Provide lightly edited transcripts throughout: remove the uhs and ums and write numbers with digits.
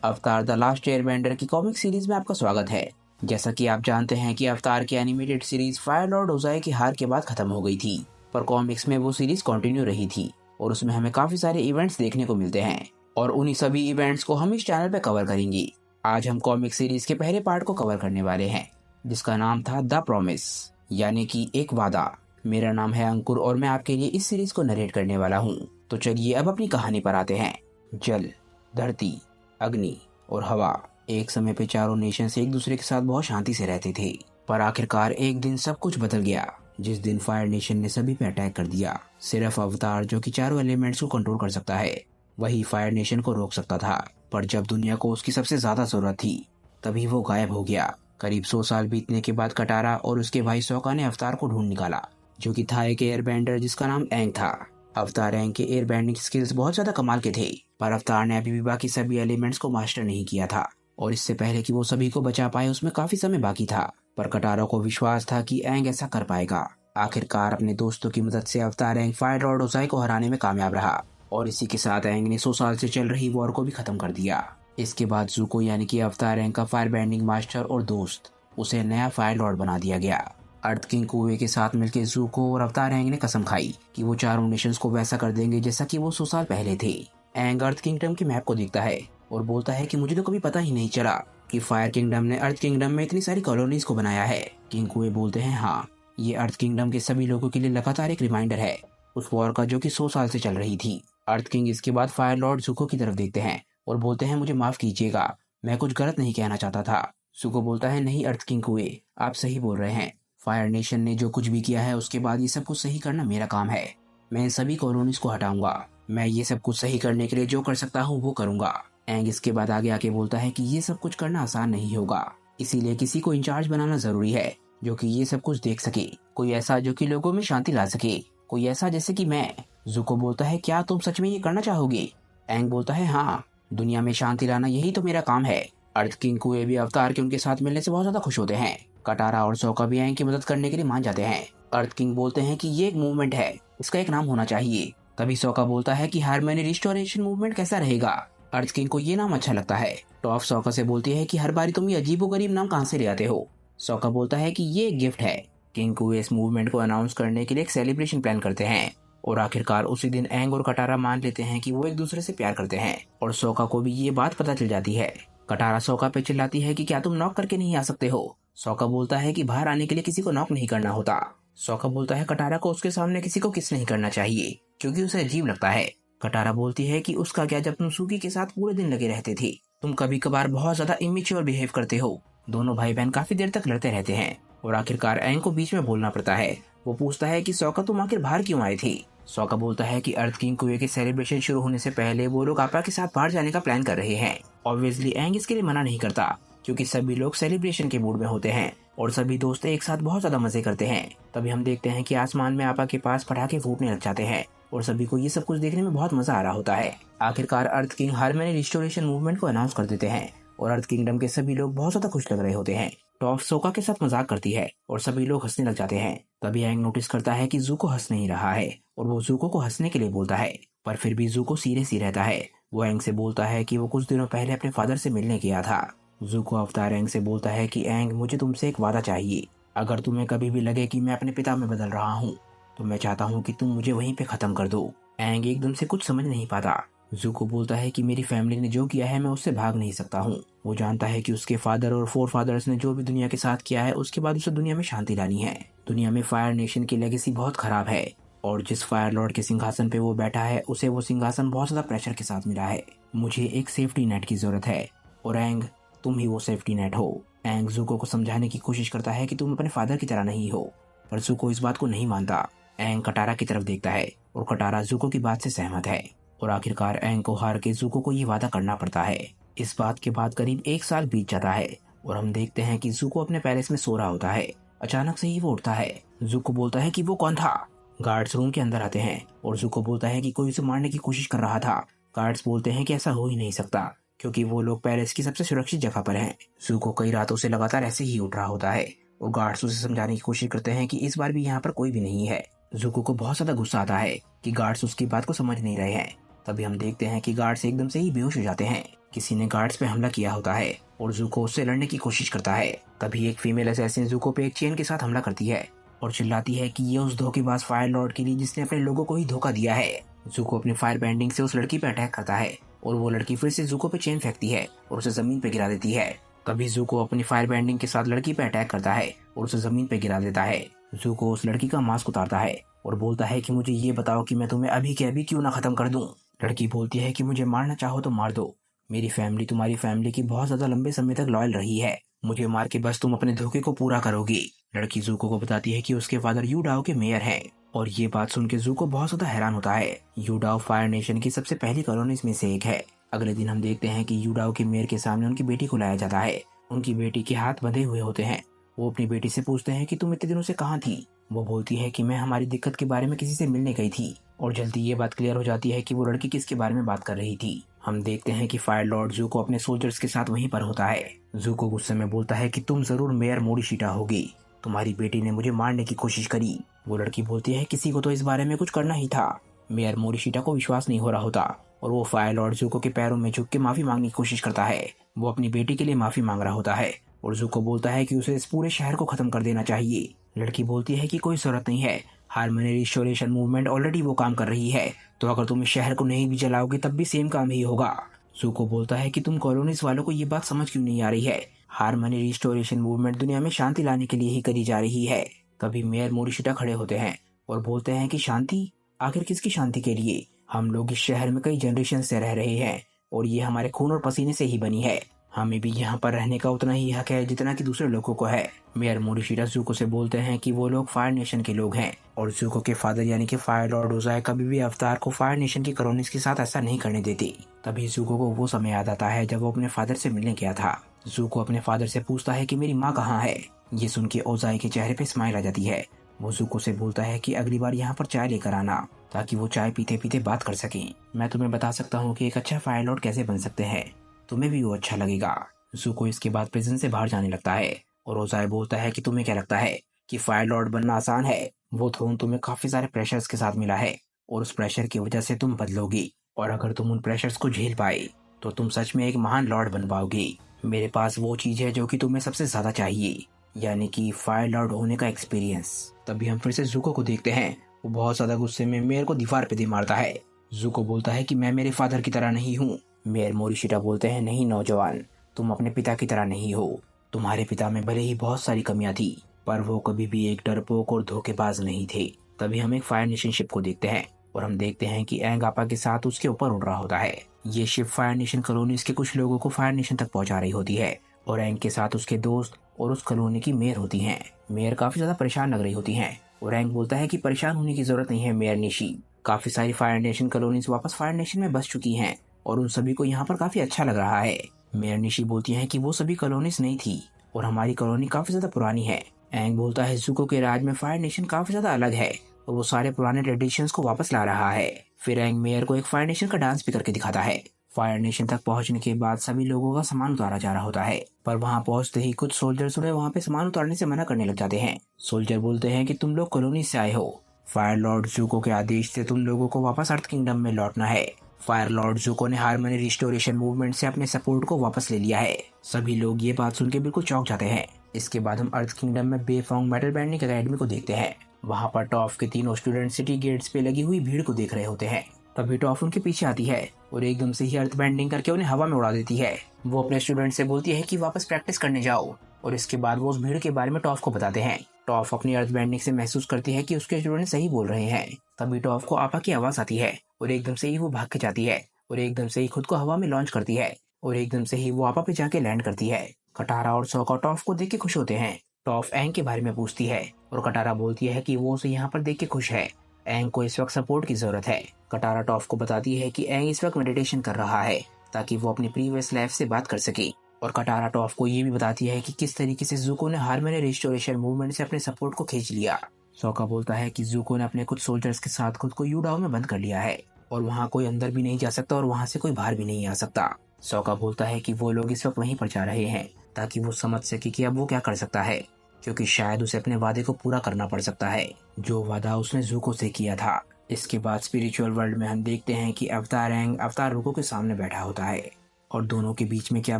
अवतार the last Airbender की comic series में आपका स्वागत है। जैसा कि आप जानते हैं कि अवतार की एनिमेटेड सीरीज फायर लॉर्ड ओजाई की हार के बाद खत्म हो गई थी, पर कॉमिक्स में वो सीरीज कंटिन्यू रही थी और उसमें हमें काफी सारे इवेंट्स देखने को मिलते हैं और उन्हीं सभी इवेंट्स को हम इस चैनल पे कवर करेंगे। आज हम कॉमिक सीरीज के पहले पार्ट को कवर करने वाले हैं, जिसका नाम था द प्रॉमिस, यानी कि एक वादा। मेरा नाम है अंकुर और मैं आपके लिए इस सीरीज को नरेट करने वाला हूँ। तो चलिए अब अपनी कहानी पर आते हैं। जल, धरती, अग्नि और हवा, एक समय पे चारों नेशंस एक दूसरे के साथ बहुत शांति से रहते थे, पर आखिरकार एक दिन सब कुछ बदल गया, जिस दिन फायर नेशन ने सभी पे अटैक कर दिया। सिर्फ अवतार, जो कि चारों एलिमेंट्स को कंट्रोल कर सकता है, वही फायर नेशन को रोक सकता था। पर जब दुनिया को उसकी सबसे ज्यादा जरूरत थी, तभी वो गायब हो गया। करीब 100 साल बीतने के बाद कटारा और उसके भाई सोका ने अवतार को ढूंढ निकाला, जो कि था एक एयरबेंडर जिसका नाम एंग था। अवतार एंग के एयरबेंडिंग स्किल्स बहुत ज्यादा कमाल के थे, पर अवतार ने अभी भी बाकी सभी एलिमेंट्स को मास्टर नहीं किया था और इससे पहले कि वो सभी को बचा पाए उसमें काफी समय बाकी था। पर कटारा को विश्वास था कि एंग ऐसा कर पाएगा। आखिरकार अपने दोस्तों की मदद से अवतार एंग फायर लॉर्ड ओजाई को हराने में कामयाब रहा और इसी के साथ एंग ने 100 साल से चल रही वॉर को भी खत्म कर दिया। इसके बाद ज़ुको, यानी कि अवतार एंग का फायर बेंडिंग मास्टर और दोस्त, उसे नया फायर लॉर्ड बना दिया गया। अर्थ किंग कुए के साथ मिलकर ज़ुको और अवतार एंग ने कसम खाई कि वो चारों नेशंस को वैसा कर देंगे जैसा कि वो 100 साल पहले थे। एंग अर्थ किंगडम की मैप को देखता है और बोलता है कि मुझे तो कभी पता ही नहीं चला कि फायर किंगडम ने अर्थ किंगडम में इतनी सारी कॉलोनीज को बनाया है। किंग कुए बोलते हैं, हाँ, ये अर्थ किंगडम के सभी लोगों के लिए लगातार एक रिमाइंडर है उस वॉर का जो कि 100 साल से चल रही थी। अर्थ किंग इसके बाद फायर लॉर्ड ज़ुको की तरफ देखते हैं और बोलते हैं, मुझे माफ कीजिएगा, मैं कुछ गलत नहीं कहना चाहता था। ज़ुको बोलता है, नहीं अर्थ किंग कुए, आप सही बोल रहे हैं। फायर नेशन ने जो कुछ भी किया है उसके बाद ये सब कुछ सही करना मेरा काम है। मैं इन सभी कॉलोनीज को हटाऊंगा। मैं ये सब कुछ सही करने के लिए जो कर सकता हूँ वो करूंगा। एंग इसके बाद आगे आके बोलता है कि ये सब कुछ करना आसान नहीं होगा, इसीलिए किसी को इंचार्ज बनाना जरूरी है जो कि ये सब कुछ देख सके, कोई ऐसा जो कि लोगों में शांति ला सके, कोई ऐसा जैसे कि मैं। ज़ुको बोलता है, क्या तुम सच में ये करना चाहोगे? एंग बोलता है, हाँ, दुनिया में शांति लाना यही तो मेरा काम है। अर्थ किंग कुए भी अवतार के उनके साथ मिलने से बहुत ज्यादा खुश होते हैं। कटारा और सोका भी एंग की मदद करने के लिए मान जाते हैं। अर्थ किंग बोलते हैं कि ये एक मूवमेंट है, इसका एक नाम होना चाहिए। तभी सोका बोलता है कि हार्मनी रिस्टोरेशन मूवमेंट कैसा रहेगा? अर्थ किंग को ये नाम अच्छा लगता है। टॉफ सोका से बोलती है कि हर बारी तुम ये अजीबोगरीब नाम कहाँ से ले आते हो? सोका बोलता है कि ये एक गिफ्ट है। किंग कुए इस मूवमेंट को अनाउंस करने के लिए एक सेलिब्रेशन प्लान करते हैं और आखिरकार उसी दिन एंग और कटारा मान लेते हैं कि वो एक दूसरे से प्यार करते हैं और सोका को भी ये बात पता चल जाती है। कटारा सोका पे चिल्लाती है कि क्या तुम नॉक करके नहीं आ सकते हो? सोका बोलता है कि बाहर आने के लिए किसी को नॉक नहीं करना होता। सोका बोलता है कटारा को उसके सामने किसी को किस नहीं करना चाहिए क्योंकि उसे अजीब लगता है। कटारा बोलती है कि उसका क्या, जब तुम सुकी के साथ पूरे दिन लगे रहते थे, तुम कभी कभार बहुत ज्यादा इमेच्योर बिहेव करते हो। दोनों भाई बहन काफी देर तक लड़ते रहते हैं और आखिरकार एंग को बीच में बोलना पड़ता है। वो पूछता है कि सोका तुम आखिर बाहर क्यों आए थे? सोका बोलता है कि अर्थ किंग कुए के सेलिब्रेशन शुरू होने से पहले वो लोग आपा के साथ बाहर जाने का प्लान कर रहे हैं। ऑब्वियसली एंग इसके लिए मना नहीं करता क्योंकि सभी लोग सेलिब्रेशन के मूड में होते हैं और सभी दोस्त एक साथ बहुत ज्यादा मजे करते हैं। तभी हम देखते हैं कि आसमान में आपा के पास पटाखे फूटने लग जाते हैं और सभी को ये सब कुछ देखने में बहुत मजा आ रहा होता है। आखिरकार अर्थ किंग हार्मनी रिस्टोरेशन मूवमेंट को अनाउंस कर देते हैं और अर्थ किंगडम के सभी लोग बहुत ज्यादा खुश लग रहे होते हैं। टॉफ सोका के साथ मजाक करती है और सभी लोग हंसने लग जाते हैं। तभी एंग नोटिस करता है कि ज़ुको हंस नहीं रहा है और वो ज़ुको को हंसने के लिए बोलता है, पर फिर भी ज़ुको सीरियस ही रहता है। वो एंग से बोलता है कि वो कुछ दिनों पहले अपने फादर से मिलने गया था। ज़ुको अवतार एंग से बोलता है कि एंग, मुझे तुमसे एक वादा चाहिए। अगर तुम्हें कभी भी लगे कि मैं अपने पिता में बदल रहा हूँ तो मैं चाहता हूँ कि तुम मुझे वहीं पे खत्म कर दो। एंग एकदम से कुछ समझ नहीं पाता। ज़ुको बोलता है कि मेरी फैमिली ने जो किया है मैं उससे भाग नहीं सकता हूँ। वो जानता है कि उसके फादर और फोर फादर्स ने जो भी दुनिया के साथ किया है उसके बाद उसे दुनिया में शांति लानी है। दुनिया में फायर नेशन की लेगेसी बहुत खराब है और जिस फायर लॉर्ड के सिंहासन पे वो बैठा है उसे वो सिंहासन बहुत ज्यादा प्रेशर के साथ मिला है। मुझे एक सेफ्टी नेट की जरूरत है और एंग, तुम ही वो सेफ्टी नेट हो। एंग ज़ुको को समझाने की कोशिश करता है कि तुम अपने फादर की तरह नहीं हो, पर ज़ुको इस बात को नहीं मानता। एंग कटारा की तरफ देखता है और कटारा ज़ुको की बात से सहमत है और आखिरकार एंग को हार के ज़ुको को ये वादा करना पड़ता है। इस बात के बाद करीब 1 साल बीत जाता है और हम देखते हैं कि ज़ुको अपने पैलेस में सो रहा होता है। अचानक से ही वो उठता है। ज़ुको बोलता है कि वो कौन था? गार्ड्स रूम के अंदर आते हैं और ज़ुको बोलता है कि कोई उसे मारने की कोशिश कर रहा था। गार्ड्स बोलते हैं कि ऐसा हो ही नहीं सकता क्योंकि वो लोग पैलेस की सबसे सुरक्षित जगह पर हैं। ज़ुको कई रातों से लगातार ऐसे ही उठ रहा होता है और गार्ड्स उसे समझाने की कोशिश करते हैं कि इस बार भी यहाँ पर कोई भी नहीं है। ज़ुको को बहुत ज्यादा गुस्सा आता है कि गार्ड्स उसकी बात को समझ नहीं रहे हैं। तभी हम देखते हैं कि गार्ड्स एकदम से ही बेहोश हो जाते हैं किसी ने गार्ड्स पे हमला किया होता है और ज़ूको उससे लड़ने की कोशिश करता है। तभी एक फीमेल असैसिन ज़ूको पे एक चेन के साथ हमला करती है और चिल्लाती है कि ये उस धोखेबाज फायर लॉर्ड के लिए जिसने अपने लोगों को ही धोखा दिया है। ज़ूको अपनी फायर बैंडिंग से उस लड़की पे अटैक करता है और वो लड़की फिर से ज़ूको पे चेन फेंकती है और उसे जमीन पे गिरा देती है। तभी ज़ूको अपनी फायर बैंडिंग के साथ लड़की पे अटैक करता है और उसे जमीन पे गिरा देता है। ज़ूको उस लड़की का मास्क उतारता है और बोलता है कि मुझे ये बताओ कि मैं तुम्हें अभी के अभी क्यों ना खत्म कर दूं। लड़की बोलती है कि मुझे मारना चाहो तो मार दो, मेरी फैमिली तुम्हारी फैमिली की बहुत ज्यादा लंबे समय तक लॉयल रही है, मुझे मार के बस तुम अपने धोखे को पूरा करोगी। लड़की ज़ूको को बताती है कि उसके फादर यूडाओ के मेयर हैं और ये बात सुन के ज़ूको बहुत ज्यादा हैरान होता है। यूडाओ फायर नेशन की सबसे पहली कॉलोनीज में से एक है। अगले दिन हम देखते हैं कि यूडाओ के मेयर के सामने उनकी बेटी को लाया जाता है। उनकी बेटी के हाथ बंधे हुए होते हैं। वो अपनी बेटी से पूछते हैं कि तुम इतने दिनों से कहाँ थी। वो बोलती है कि मैं हमारी दिक्कत के बारे में किसी से मिलने गई थी और जल्दी ये बात क्लियर हो जाती है कि वो लड़की किसके बारे में बात कर रही थी। हम देखते हैं कि फायर लॉर्ड ज़ूको अपने सोल्जर्स के साथ वहीं पर होता है। ज़ूको गुस्से में बोलता है कि तुम जरूर मेयर मोरिशिटा होगी, तुम्हारी बेटी ने मुझे मारने की कोशिश करी। वो लड़की बोलती है किसी को तो इस बारे में कुछ करना ही था। मेयर मोरिशिटा को विश्वास नहीं हो रहा होता और वो फायर लॉर्ड ज़ूको के पैरों में झुक के माफी मांगने की कोशिश करता है। वो अपनी बेटी के लिए माफी मांग रहा होता है और ज़ूको बोलता है कि उसे इस पूरे शहर को खत्म कर देना चाहिए। लड़की बोलती है कि कोई जरूरत नहीं है, हार्मनी रिस्टोरेशन मूवमेंट ऑलरेडी वो काम कर रही है, तो अगर तुम इस शहर को नहीं भी जलाओगे तब भी सेम काम ही होगा। ज़ूको बोलता है कि तुम कॉलोनीज वालों को ये बात समझ क्यों नहीं आ रही है, हार्मनी रिस्टोरेशन मूवमेंट दुनिया में शांति लाने के लिए ही करी जा रही है। तभी मेयर मोरिशिटा खड़े होते हैं और बोलते हैं कि शांति, आखिर किसकी शांति के लिए? हम लोग इस शहर में कई जनरेशन से रह रहे हैं और ये हमारे खून और पसीने से ही बनी है, हमें भी यहाँ पर रहने का उतना ही हक है जितना कि दूसरे लोगों को है। मेयर मोरिशिटा ज़ूको से बोलते हैं कि वो लोग फायर नेशन के लोग हैं और ज़ूको के फादर यानी कि फायर लॉर्ड ओज़ाई कभी भी अवतार को फायर नेशन की कॉलोनीज के साथ ऐसा नहीं करने देती। तभी ज़ूको को वो समय याद आता है जब वो अपने फादर से मिलने गया था। ज़ूको अपने फादर से पूछता है कि मेरी माँ कहाँ है। ये सुन के ओज़ाई के चेहरे पे स्माइल आ जाती है। वो ज़ूको से बोलता है कि अगली बार यहाँ पर चाय लेकर आना ताकि वो चाय पीते पीते बात कर सकें। मैं तुम्हें बता सकता हूँ कि एक अच्छा फायर लॉर्ड कैसे बन सकते हैं, तुम्हें भी वो अच्छा लगेगा। ज़ूको इसके बाद प्रिजन से बाहर जाने लगता है और ओज़ाई बोलता है कि तुम्हें क्या लगता है कि फायर लॉर्ड बनना आसान है? वो थ्रोन तुम्हें काफी सारे प्रेशर्स के साथ मिला है और उस प्रेशर की वजह से तुम बदलोगी और अगर तुम उन प्रेशर्स को झेल पाए तो तुम सच में एक महान लॉर्ड बन पाओगी। मेरे पास वो चीज है जो कि तुम्हें सबसे ज्यादा चाहिए, यानी कि फायर लॉर्ड होने का एक्सपीरियंस। तभी हम फिर से ज़ूको को देखते हैं। वो बहुत ज्यादा गुस्से में मेयर को दीवार पे दे मारता है। ज़ूको बोलता है कि मैं मेरे फादर की तरह नहीं हूँ। मेयर मोरिशिटा बोलते हैं नहीं नौजवान, तुम अपने पिता की तरह नहीं हो। तुम्हारे पिता में भले ही बहुत सारी कमियां थी पर वो कभी भी एक डरपोक और धोखेबाज नहीं थे। तभी हम एक फायर नेशन शिप को देखते हैं और हम देखते हैं कि एंग आपा के साथ उसके ऊपर उड़ रहा होता है। ये शिप फायर नेशन कॉलोनीज के कुछ लोगों को फायर नेशन तक पहुंचा रही होती है और एंग के साथ उसके दोस्त और उस कॉलोनी की मेयर होती हैं। मेयर काफी ज्यादा परेशान लग रही होती हैं और एंग बोलता है कि परेशान होने की जरूरत नहीं है मेयर निशी, काफी सारी फायर नेशन कॉलोनीज वापस फायर नेशन में बस चुकी हैं और उन सभी को यहाँ पर काफी अच्छा लग रहा है। मेयर निशी बोलती है कि वो सभी कॉलोनीज नहीं थी और हमारी कॉलोनी काफी ज्यादा पुरानी है। एंग बोलता है ज़ूको के राज में फायर नेशन काफी ज्यादा अलग है और वो सारे पुराने ट्रेडिशंस को वापस ला रहा है। फिर एंग मेयर को एक फायर नेशन का डांस भी करके दिखाता है। फायर नेशन तक पहुंचने के बाद सभी लोगों का सामान उतारा जा रहा होता है पर वहां पहुंचते ही कुछ सोल्जर्स उन्हें वहां पे सामान उतारने से मना करने लग जाते हैं। सोल्जर बोलते हैं कि तुम लोग कॉलोनी से आए हो, फायर लॉर्ड ज़ूको के आदेश से तुम लोगों को वापस अर्थ किंगडम में लौटना है। फायर लॉर्ड ज़ूको ने हार्मनी रिस्टोरेशन मूवमेंट से अपने सपोर्ट को वापस ले लिया है। सभी लोग ये बात सुन के बिल्कुल चौंक जाते हैं। इसके बाद हम अर्थ किंगडम में बेफोंग मेटल बैंडिंग एकेडमी को देखते हैं। वहाँ पर टॉफ के तीनों स्टूडेंट सिटी गेट्स पे लगी हुई भीड़ को देख रहे होते हैं। तभी टॉफ उनके पीछे आती है और एकदम से ही अर्थ बैंडिंग करके उन्हें हवा में उड़ा देती है। वो अपने स्टूडेंट से बोलती है कि वापस प्रैक्टिस करने जाओ और इसके बाद वो उस भीड़ के बारे में टॉफ को बताते हैं। टॉफ अपनी अर्थ बैंडिंग से महसूस करती है कि उसके स्टूडेंट सही बोल रहे हैं। तभी टॉफ को आपा की आवाज आती है और एकदम से ही वो भाग के जाती है और एकदम से ही खुद को हवा में लॉन्च करती है और एकदम से ही वो आपा पे जाके लैंड करती है। कटारा और सोका टॉफ को देख के खुश होते हैं। टॉफ एंग के बारे में पूछती है और कटारा बोलती है कि वो उसे यहाँ पर देख के खुश है, एंग को इस वक्त सपोर्ट की जरूरत है। कटारा टॉफ को बताती है कि एंग इस वक्त मेडिटेशन कर रहा है ताकि वो अपनी प्रीवियस लाइफ से बात कर सके और कटारा टॉफ को ये भी बताती है कि किस तरीके से ज़ूको ने हार्मनी रिस्टोरेशन मूवमेंट से अपने सपोर्ट को खींच लिया। सोका बोलता है कि ज़ूको ने अपने कुछ सोल्जर्स के साथ खुद को यूडाओ में बंद कर लिया है और वहाँ कोई अंदर भी नहीं जा सकता और वहाँ से कोई बाहर भी नहीं आ सकता। सोका बोलता है कि वो लोग इस वक्त वहीं पर जा रहे हैं ताकि वो समझ सके कि अब वो क्या कर सकता है, क्योंकि शायद उसे अपने वादे को पूरा करना पड़ सकता है जो वादा उसने ज़ूको से किया था। इसके बाद स्पिरिचुअल वर्ल्ड में हम देखते हैं कि अवतार एंग अवतार रुको के सामने बैठा होता है और दोनों के बीच में क्या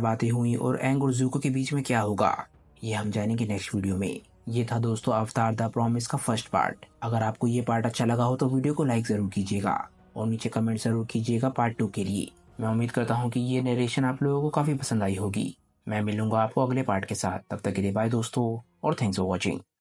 बातें हुई और एंग और ज़ुको के बीच में क्या होगा, ये हम जानेंगे नेक्स्ट वीडियो में। ये था दोस्तों अवतार द प्रॉमिस का फर्स्ट पार्ट। अगर आपको ये पार्ट अच्छा लगा हो तो वीडियो को लाइक ज़रूर कीजिएगा और नीचे कमेंट ज़रूर कीजिएगा पार्ट 2 के लिए। मैं उम्मीद करता हूँ कि ये नरेशन आप लोगों को काफ़ी पसंद आई होगी। मैं मिलूंगा आपको अगले पार्ट के साथ, तब तक के लिए बाय दोस्तों और थैंक्स फॉर वॉचिंग।